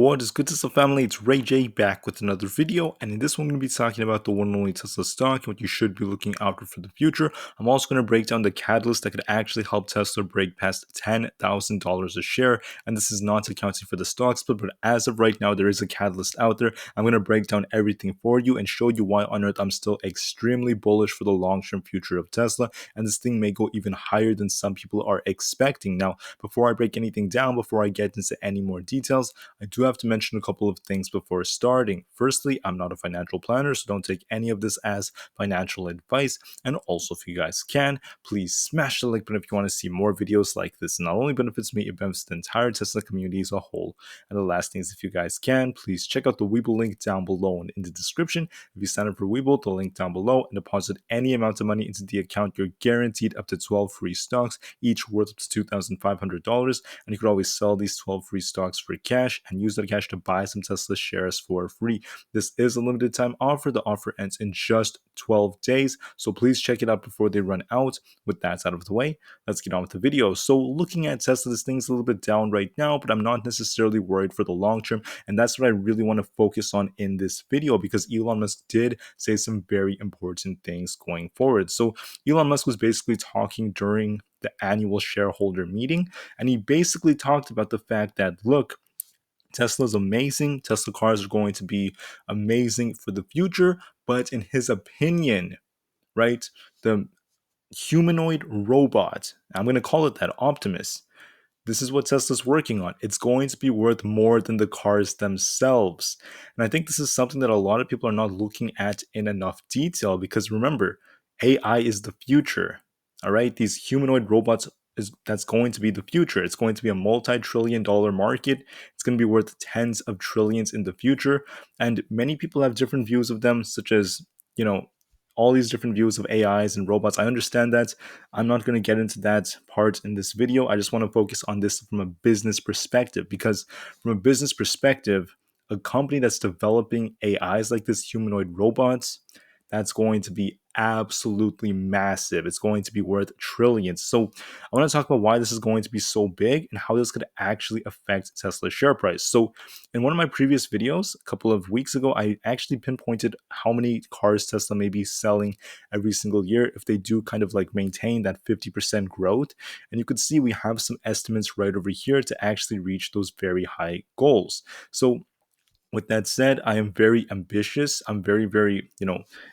What is good, Tesla family? It's Ray J back with another video, and in this one, I'm going to be talking about the one and only Tesla stock and what you should be looking out for the future. I'm also going to break down the catalyst that could actually help Tesla break past $10,000 a share, and this is not accounting for the stock split, but as of right now, there is a catalyst out there. I'm going to break down everything for you and show you why on earth I'm still extremely bullish for the long-term future of Tesla, and this thing may go even higher than some people are expecting. Now, before I break anything down, before I get into any more details, I do have to mention a couple of things before starting. Firstly, I'm not a financial planner, so don't take any of this as financial advice. And also, if you guys can, please smash the like button if you want to see more videos like this. It not only benefits me, it benefits the entire Tesla community as a whole. And the last thing is, if you guys can, please check out the Webull link down below and in the description. If you sign up for Webull, the link down below, and deposit any amount of money into the account, you're guaranteed up to 12 free stocks, each worth up to $2,500. And you could always sell these 12 free stocks for cash and use that cash to buy some Tesla shares for free. This is a limited time offer. The offer ends in just 12 days, so please check it out before they run out. With that out of the way, let's get on with the video. So looking at Tesla, this thing's a little bit down right now, but I'm not necessarily worried for the long term, and that's what I really want to focus on in this video, because Elon Musk did say some very important things going forward. So Elon Musk was basically talking during the annual shareholder meeting, and he basically talked about the fact that, look, Tesla's amazing. Tesla cars are going to be amazing for the future. But in his opinion, right, the humanoid robot, I'm going to call it that, Optimus, this is what Tesla's working on. It's going to be worth more than the cars themselves. And I think this is something that a lot of people are not looking at in enough detail, because remember, AI is the future. All right, these humanoid robots that's going to be the future. It's going to be a multi-trillion dollar market. It's going to be worth tens of trillions in the future. And many people have different views of them, such as, all these different views of AIs and robots. I understand that. I'm not going to get into that part in this video. I just want to focus on this from a business perspective, because from a business perspective, a company that's developing AIs like this, humanoid robots, that's going to be absolutely massive. It's going to be worth trillions. So I want to talk about why this is going to be so big and how this could actually affect Tesla's share price. So in one of my previous videos, a couple of weeks ago, I actually pinpointed how many cars Tesla may be selling every single year if they do kind of like maintain that 50% growth. And you could see we have some estimates right over here to actually reach those very high goals. So with that said, I am very ambitious. I'm very, very,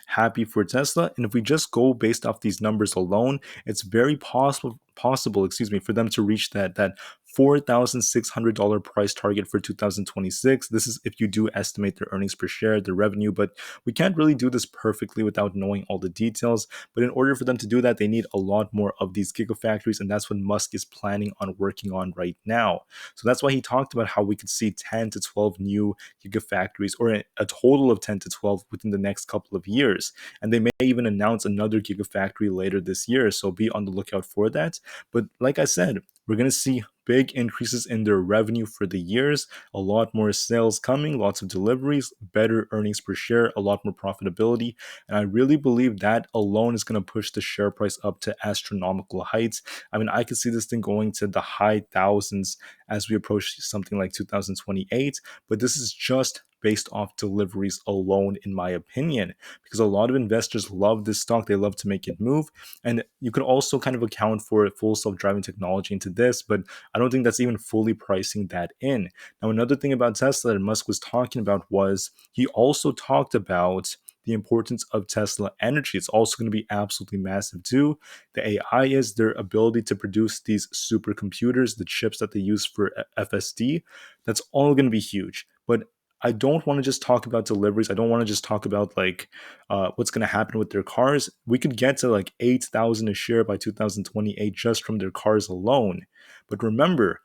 happy for Tesla. And if we just go based off these numbers alone, it's very possible, for them to reach that $4,600 price target for 2026. This is if you do estimate their earnings per share, their revenue, but we can't really do this perfectly without knowing all the details. But in order for them to do that, they need a lot more of these gigafactories, and that's what Musk is planning on working on right now. So that's why he talked about how we could see 10 to 12 new gigafactories, or a total of 10 to 12 within the next couple of years. And they may even announce another gigafactory later this year, so be on the lookout for that. But like I said, we're going to see big increases in their revenue for the years, a lot more sales coming, lots of deliveries, better earnings per share, a lot more profitability. And I really believe that alone is going to push the share price up to astronomical heights. I mean, I could see this thing going to the high thousands as we approach something like 2028, but this is just based off deliveries alone, in my opinion, because a lot of investors love this stock. They love to make it move. And you could also kind of account for full self-driving technology into this, but I don't think that's even fully pricing that in. Now, another thing about Tesla that Musk was talking about was he also talked about the importance of Tesla energy. It's also going to be absolutely massive too. The AI is their ability to produce these supercomputers, the chips that they use for FSD. That's all going to be huge. But I don't want to just talk about deliveries. I don't want to just talk about what's going to happen with their cars. We could get to like 8,000 a share by 2028 just from their cars alone. But remember,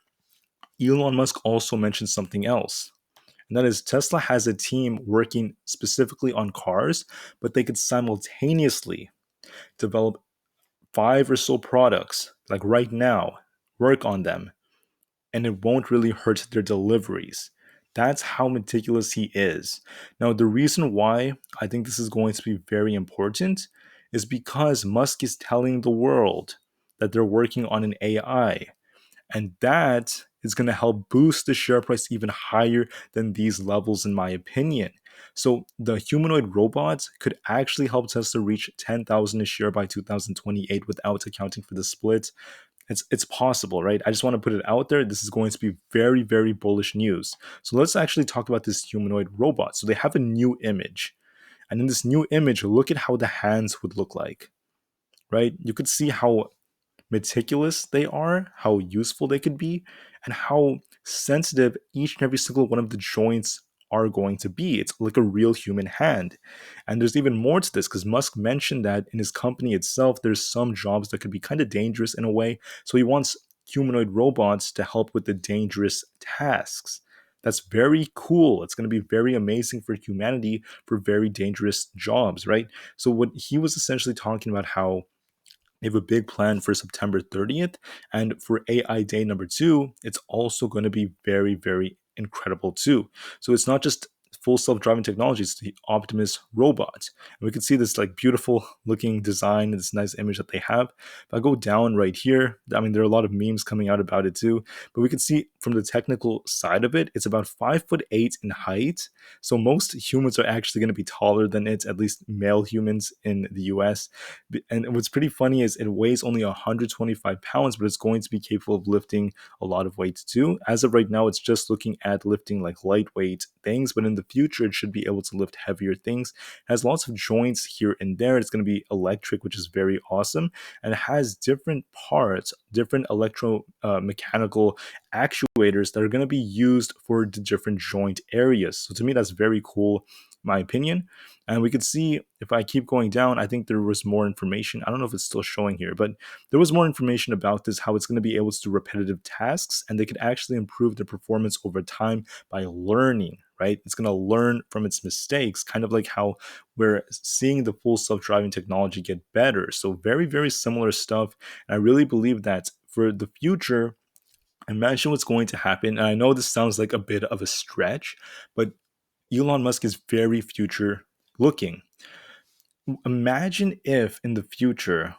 Elon Musk also mentioned something else. And that is, Tesla has a team working specifically on cars, but they could simultaneously develop 5 or so products, like right now, work on them, and it won't really hurt their deliveries. That's how meticulous he is. Now, the reason why I think this is going to be very important is because Musk is telling the world that they're working on an AI. And that is going to help boost the share price even higher than these levels, in my opinion. So the humanoid robots could actually help Tesla reach 10,000 a share by 2028 without accounting for the split. It's possible, right? I just want to put it out there. This is going to be very, very bullish news. So let's actually talk about this humanoid robot. So they have a new image. And in this new image, look at how the hands would look like, right? You could see how meticulous they are, how useful they could be, and how sensitive each and every single one of the joints are going to be. It's like a real human hand. And there's even more to this because Musk mentioned that in his company itself, there's some jobs that could be kind of dangerous in a way. So he wants humanoid robots to help with the dangerous tasks. That's very cool. It's going to be very amazing for humanity for very dangerous jobs, right? So, what he was essentially talking about how we have a big plan for September 30th. And for AI Day number two, it's also going to be very, very incredible too. So it's not just full self-driving technology, it's the Optimus robot. And we can see this like beautiful looking design, this nice image that they have. If I go down right here, I mean, there are a lot of memes coming out about it too, but we can see from the technical side of it, it's about 5'8" in height. So most humans are actually going to be taller than it, at least male humans in the US. And what's pretty funny is it weighs only 125 pounds, but it's going to be capable of lifting a lot of weights too. As of right now, it's just looking at lifting like lightweight things, but in the future, it should be able to lift heavier things. It has lots of joints here and there. It's going to be electric, which is very awesome. And it has different parts, different electromechanical actuators that are going to be used for the different joint areas. So to me, that's very cool, my opinion. And we could see if I keep going down, I think there was more information. I don't know if it's still showing here, but there was more information about this, how it's going to be able to do repetitive tasks and they could actually improve their performance over time by learning, right? It's going to learn from its mistakes, kind of like how we're seeing the full self driving technology get better. So, very, very similar stuff. And I really believe that for the future, imagine what's going to happen. And I know this sounds like a bit of a stretch, but Elon Musk is very future looking. Imagine if in the future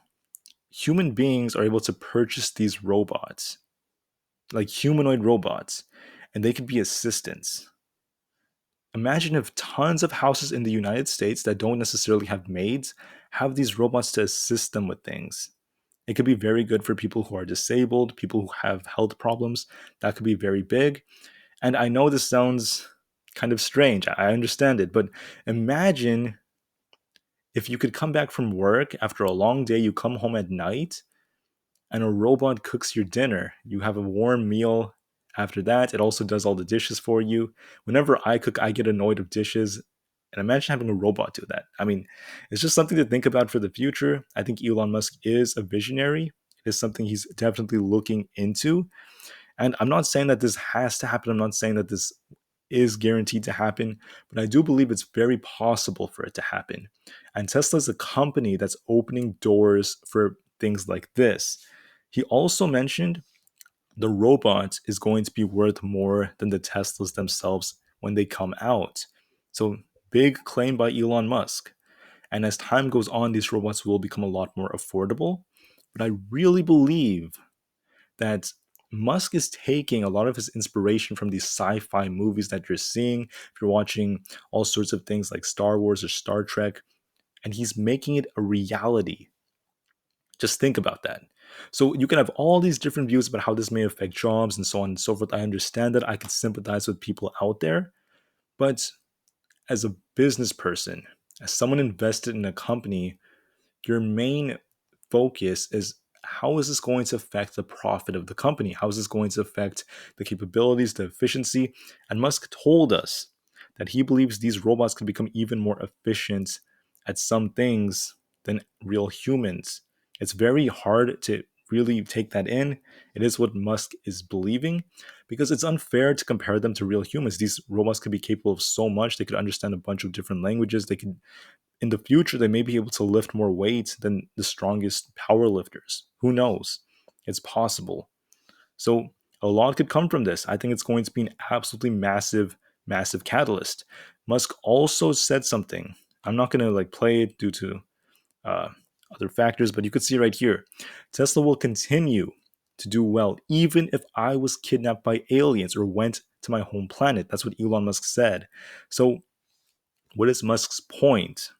human beings are able to purchase these robots, like humanoid robots, and they could be assistants. Imagine if tons of houses in the United States that don't necessarily have maids have these robots to assist them with things. It could be very good for people who are disabled, people who have health problems. That could be very big. And I know this sounds kind of strange. I understand it, but imagine if you could come back from work after a long day, you come home at night and a robot cooks your dinner. You have a warm meal after that. It also does all the dishes for you. Whenever I cook, I get annoyed of dishes. And imagine having a robot do that. I mean, it's just something to think about for the future. I think Elon Musk is a visionary. It is something he's definitely looking into. And I'm not saying that this has to happen. I'm not saying that this is guaranteed to happen, but I do believe it's very possible for it to happen. And Tesla is a company that's opening doors for things like this. He also mentioned the robot is going to be worth more than the Teslas themselves when they come out. So, big claim by Elon Musk. And as time goes on, these robots will become a lot more affordable. But I really believe that Musk is taking a lot of his inspiration from these sci-fi movies that you're seeing. If you're watching all sorts of things like Star Wars or Star Trek, and he's making it a reality. Just think about that. So you can have all these different views about how this may affect jobs and so on and so forth. I understand that. I can sympathize with people out there, but as a business person, as someone invested in a company, your main focus is how is this going to affect the profit of the company? How is this going to affect the capabilities, the efficiency? And Musk told us that he believes these robots can become even more efficient at some things than real humans. It's very hard to really take that in. It is what Musk is believing because it's unfair to compare them to real humans. These robots could be capable of so much. They could understand a bunch of different languages. They could in the future they may be able to lift more weight than the strongest power lifters. Who knows? It's possible. So a lot could come from this. I think it's going to be an absolutely massive, massive catalyst. Musk also said something. I'm not going to like play it due to uh, other factors, but you could see right here. Tesla will continue to do well, even if I was kidnapped by aliens or went to my home planet. That's what Elon Musk said. So, what is Musk's point?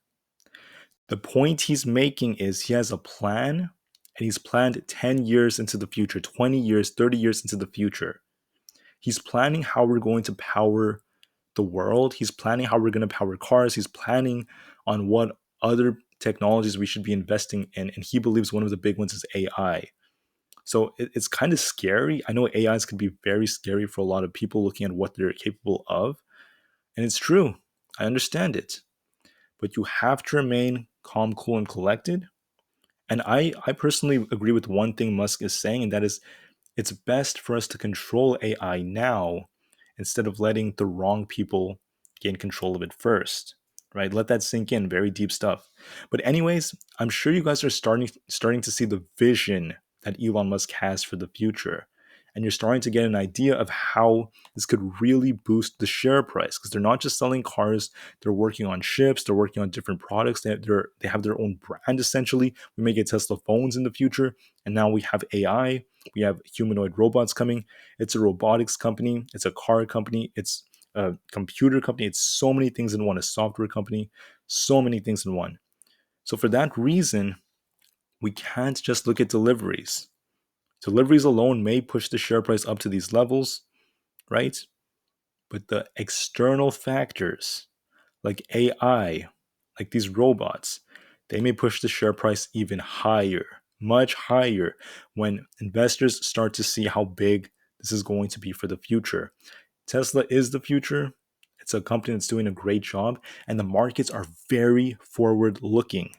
The point he's making is he has a plan and he's planned 10 years into the future, 20 years, 30 years into the future. He's planning how we're going to power the world. He's planning how we're going to power cars. He's planning on what other technologies we should be investing in. And he believes one of the big ones is AI. So it's kind of scary. I know AIs can be very scary for a lot of people looking at what they're capable of. And it's true. I understand it. But you have to remain calm, cool, and collected. And I personally agree with one thing Musk is saying, and that is it's best for us to control AI now instead of letting the wrong people gain control of it first. Right? Let that sink in. Very deep stuff. But anyways, I'm sure you guys are starting to see the vision that Elon Musk has for the future. And you're starting to get an idea of how this could really boost the share price because they're not just selling cars, they're working on ships, they're working on different products. They have their own brand essentially. We may get Tesla phones in the future, and now we have AI, we have humanoid robots coming. It's a robotics company, it's a car company, it's a computer company, it's so many things in one, a software company, so many things in one. So for that reason, we can't just look at deliveries. Deliveries alone may push the share price up to these levels, right? But the external factors like AI, like these robots, they may push the share price even higher, much higher, when investors start to see how big this is going to be for the future. Tesla is the future. It's a company that's doing a great job, and the markets are very forward looking.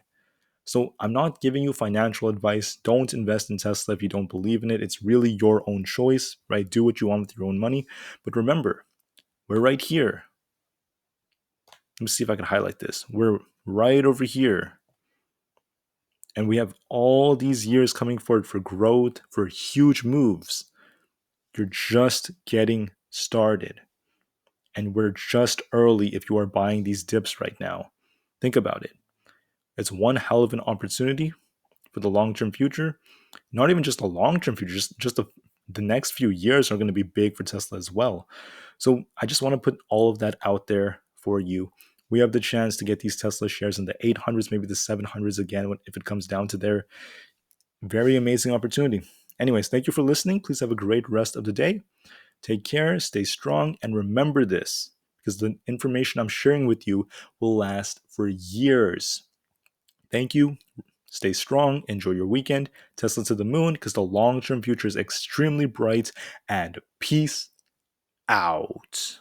So I'm not giving you financial advice. Don't invest in Tesla if you don't believe in it. It's really your own choice, right? Do what you want with your own money. But remember, we're right here. Let me see if I can highlight this. We're right over here. And we have all these years coming forward for growth, for huge moves. You're just getting started. And we're just early if you are buying these dips right now. Think about it. It's one hell of an opportunity for the long term future. Not even just a long term future, just the next few years are going to be big for Tesla as well. So I just want to put all of that out there for you. We have the chance to get these Tesla shares in the 800s, maybe the 700s again, if it comes down to their very amazing opportunity. Anyways, thank you for listening. Please have a great rest of the day. Take care, stay strong, and remember this because the information I'm sharing with you will last for years. Thank you. Stay strong. Enjoy your weekend. Tesla to the moon because the long term future is extremely bright. And peace out.